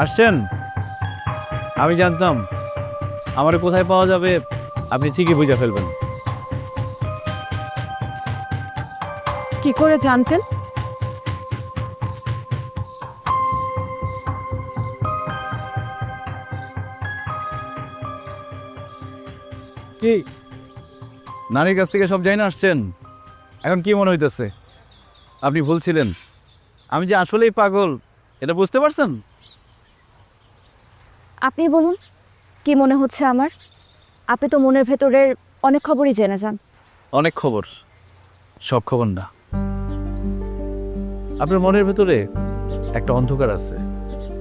আসছেন? আমি জানতাম আমারে কোথায় পাওয়া যাবে আপনি ঠিকই বুঝে ফেলবেন। কি করে জানতেন? কি নারীর কাছ থেকে সব জানি না আসছেন? এখন কি মনে হইতেছে আপনি ভুলছিলেন? আমি যে আসলেই পাগল এটা বুঝতে পারছেন? আপনি বলুন, কি মনে হচ্ছে আমার? আপনি তো মনের ভেতরের অনেক খবরই জেনে যান। অনেক খবর, সব খবর না। আপনার মনের ভেতরে একটা অন্ধকার আছে,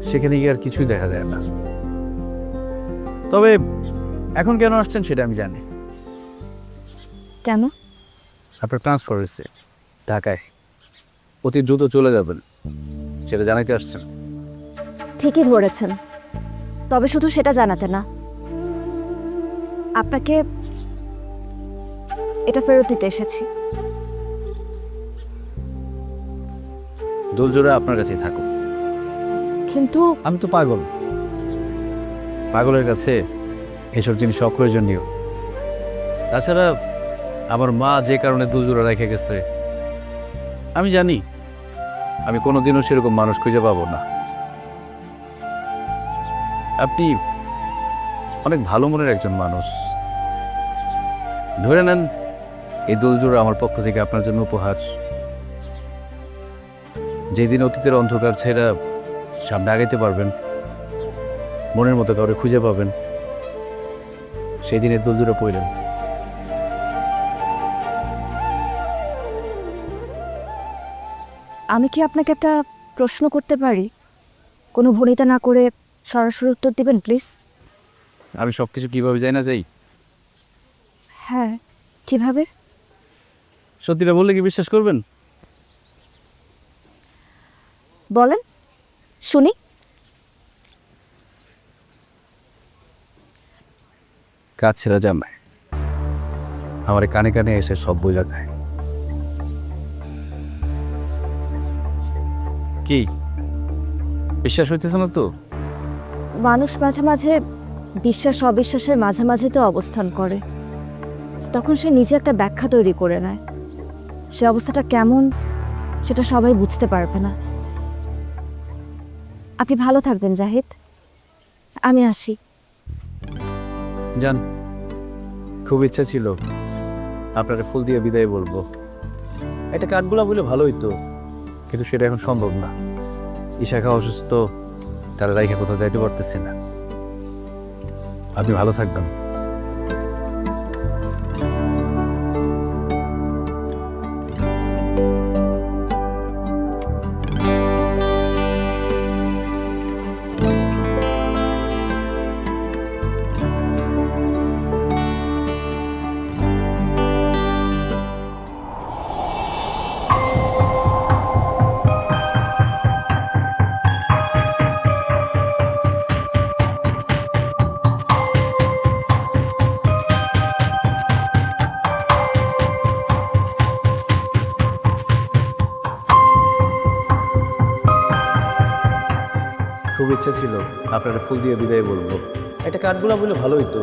সেখানে গিয়ে আর কিছুই দেখা যায় না। তবে এখন কেন আসছেন সেটা আমি জানি। কেন? আপনার ট্রান্সফার হয়েছে ঢাকায়, অতি দ্রুত চলে যাবেন, সেটা জানাইতে আসছেন। ঠিকই ধরেছেন, তবে শুধু সেটা জানাতে না, আপনাকে এটা ফেরত দিতে এসেছি। দোলজোড়া আপনার কাছেই থাকুক। কিন্তু আমি তো পাগল, পাগলের কাছে এসব জিনিস অপ্রয়োজনীয়। তাছাড়া আমার মা যে কারণে দুলজোড়া রেখে গেছে আমি জানি আমি কোনোদিনও সেরকম মানুষ খুঁজে পাবো না। আপনি অনেক ভালো মনের একজন মানুষ, ধরে নেন এই দুলজোড়া আমার পক্ষ থেকে আপনার জন্য উপহার। যেদিন অতীতের অন্ধকার ছেড়া সামনে আগাইতে পারবেন, মনের মতো কাউরে খুঁজে পাবেন, সেই দিনের দুলজোড়া পড়লেন। আমি কি আপনাকে একটা প্রশ্ন করতে পারি? কোনো ভনিতা না করে সরাসরি উত্তর দিবেন প্লিজ। আমি সব কিছু কীভাবে যাই না যাই? হ্যাঁ, কিভাবে? সত্যিটা বললে কি বিশ্বাস করবেন? বলেন, শুনি। কাজ ছেড়া জামায় আমার কানে কানে এসে সব বোঝা দেয়। কি বিশ্বাস হইতেছে না তো? মানুষ মাঝে মাঝে বিশ্বাস অবিশ্বাসের মাঝামাঝি তো অবস্থান করে, তখন সে নিজে একটা ব্যাখ্যা তৈরি করে নেয়। সে অবস্থাটা কেমন সেটা সবাই বুঝতে পারবে না। আপনি ভালো থাকবেন জাহিদ, আমি আসি। জান, খুব ইচ্ছা ছিল আপনাকে ফুল দিয়ে বিদায় বলবো, একটা কাঠগোলাপ বলে ভালো হইতো, কিন্তু সেটা এখন সম্ভব না। ইশাখা অসুস্থ, তারা রাইখা কোথাও যাইতে পারতেছে না। আপনি ভালো থাকবেন। খুব ইচ্ছা ছিল আপনারা ফুল দিয়ে বিদায় বলবো, একটা কাঠগোলাপ বলে ভালো হইতো।